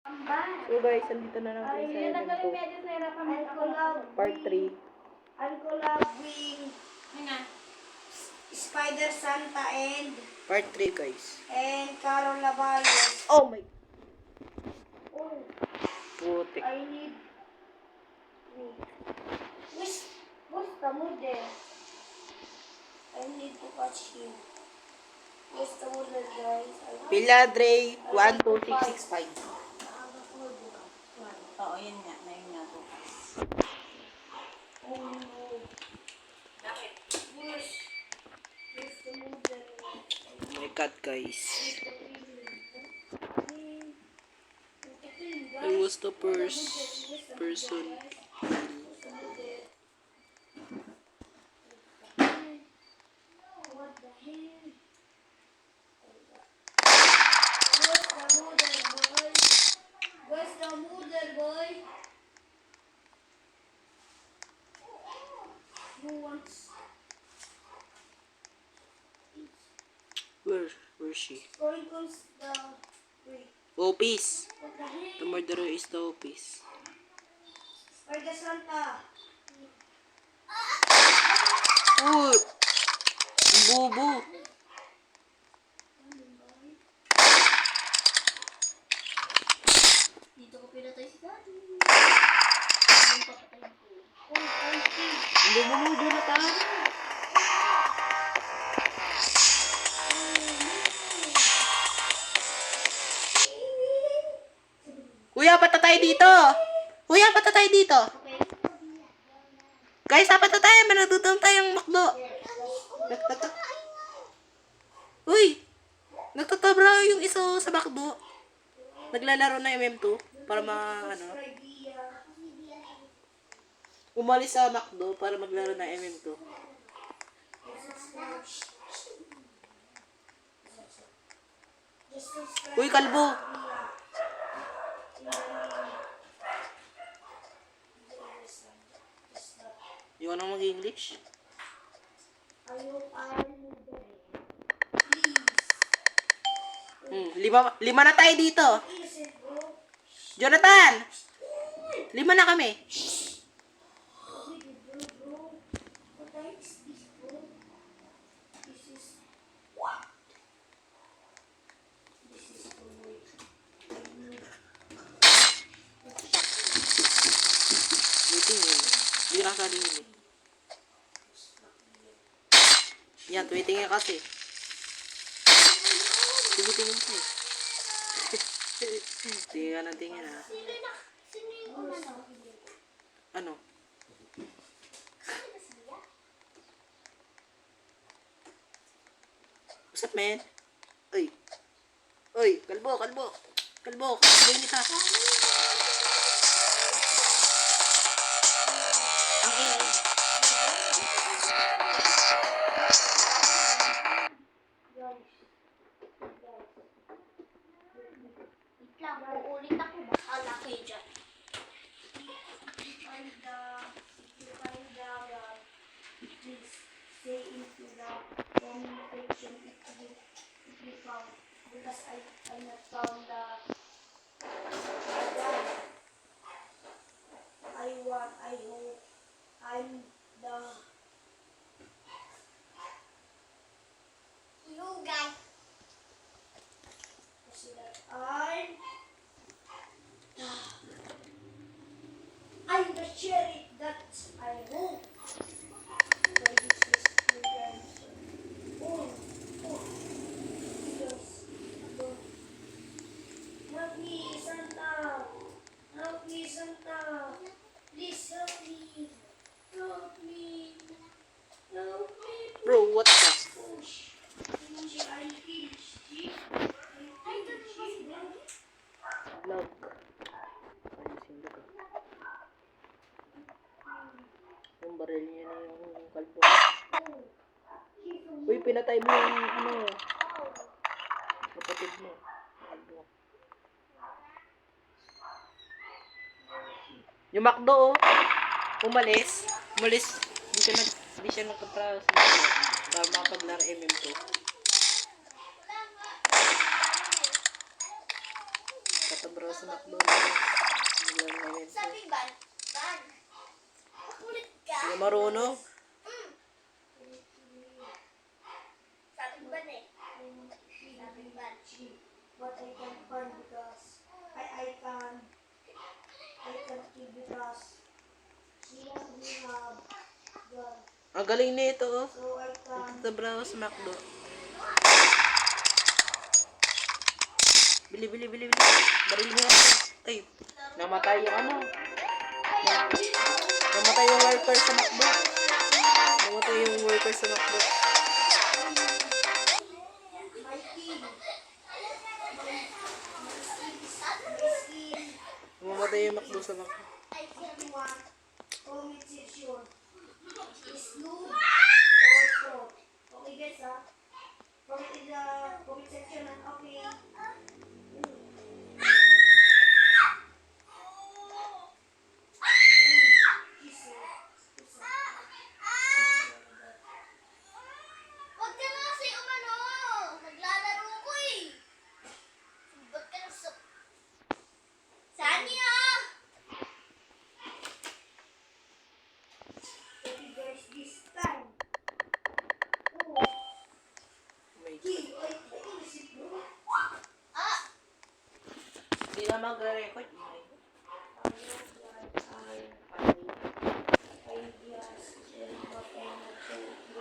So guys, andito na lang tayo sa part 3. Uncollabing Spider Santa and Part 3 guys. Carol Labayos. Oh my. Oh, Putik. I need. Where's the model? I need to catch him. Where's the model, guys? Piladre 12665. Oo, yun nga. Na yun nga po. Oh no. Bakit? Where's the model? Oh my god guys. I was the first person. What the hell? Where's the model, boy? Who wants? Where's she? Going comes the. Wait. Office. What the hell? The murderer is the office. Spider Santa. Oh! Bubu! Dito ko pinatay si Daddy. Anong papatay ko? Oh, auntie. Bubu mo, Jonathan! Kuya, pata tayo dito! Kuya, pata tayo dito! Okay. Guys, apat na tayo! Manatutom tayong makdo! Uy! Nagtatabra yung isa sa makdo. Naglalaro na yung MM2 para umalis sa McDo para maglaro na MM2. Uy, kalbo! You wanna mag-English? Lima na tayo dito. Jonathan! 5 na kami. Meeting yun. Hindi nakasali yun eh. Yan, tweeting nga kasi. Tingin ko eh. Tingin ka ng tingin ha. Ano? What's up, man? Uy. Uy, kalbo. Kalbo kita. Ang ingay. Uulit ako, bahala kayo dyan. Please stay into the comment section if you found, because I not found the I hope I'm the you guys. Kasi that I'm the cherry that I hope. Help me, Santa. Help me, Santa. Please help me. Help me. Help me. Bro, what the? Push. I finish. Vlog. Ayusin ko to. Yung baril niya na yung kalbo. Uy, pinatay mo yung kapatid mo. Kalbo. Yung McDo, umalis. Di siya nagpa-browse para makapaglaro MM2. Nagtatrabaho sa McDonald's. Naglaro ng MMK. Sabi ban. Makulit ka. Hindi marunong. Sabi ban eh. Sabi ban. But I can fun because I can kill because we have gun. Ang galing nito, oh. So I can Nagtatrabaho sa McDo. Bili. Baril mo yan. Ay, namatay yung ano. Namatay yung worker sa McDo. Namatay yung worker sa McDo. my team. Namatay yung McDo sa McDo. I can want comment section. Is blue or short. Okay guys ha? Comment in the comment section and okay. Huwag ka na kasi umano. Naglalaro ko eh. Ba't ka na sa... Sani ah! Okay guys, this time. Oh, May gee, ay, isip mo. Ah! Hindi na magre-record. Ideas, what I have to do.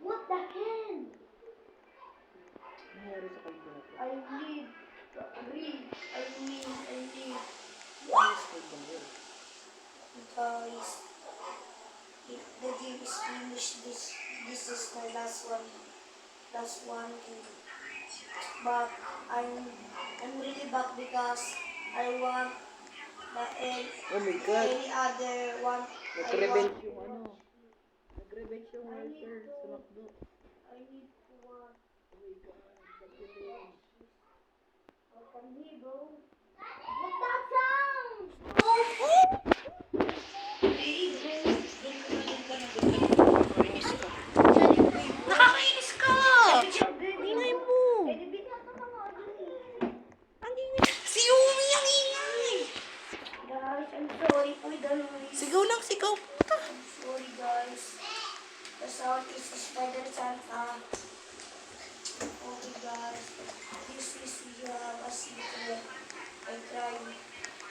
What the hell? Nangyari sa kalbo na to. I need Ano sa kalbo na yun? guys. If the game is finished, this is my last one game. But I'm really back because I want Oh my God. any other one. Nag-revenge yung ano. Nag-revenge yung worker sa McDo. I need to want. Oh my God. Nag-revenge. How can he go? What that sound? Nakakainis ka. Nakakainis ka! Ingay mo! Ang ingay. Si Yumi ang ingay! Guys, I'm sorry for the noise. Sigaw lang, sigaw. Puta. I'm sorry guys. The sound is Spider Santa. Okay guys. This is a secret. I try.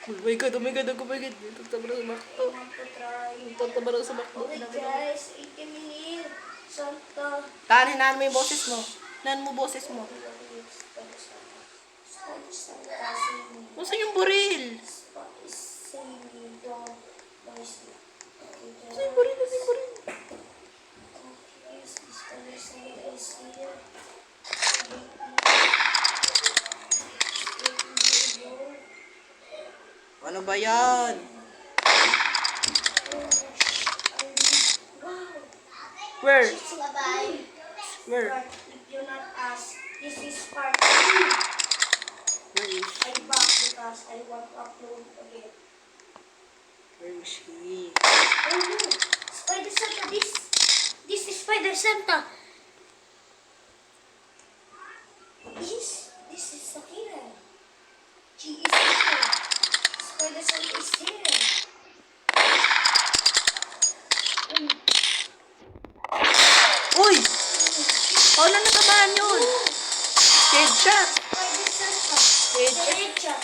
Oh my God, oh my God, oh my God. Nagtatrabaho sa McDo. I want to try. Nagtatrabaho sa McDo. Okay guys, 80 minutes. Santa. Tahan mo yung boses mo. Tahan mo boses mo. Spider Santa singing. Nasaan yung buril? Singing. Don't noise. Nasaan yung buril? Nasaan yung buril? Okay, Spider Santa is here. Ano ba yan? Wow! Where? Bye. Where? But if you not ask, this is part 2. Where is she? I back because I want to upload again. Where is she? Oh no! Spider Santa, this is Spider Santa. This is the killer. She is here. Spider Santa is here. Uy! Paano natabahan yun? Headshot! Spider Santa. Headshot. Headshot.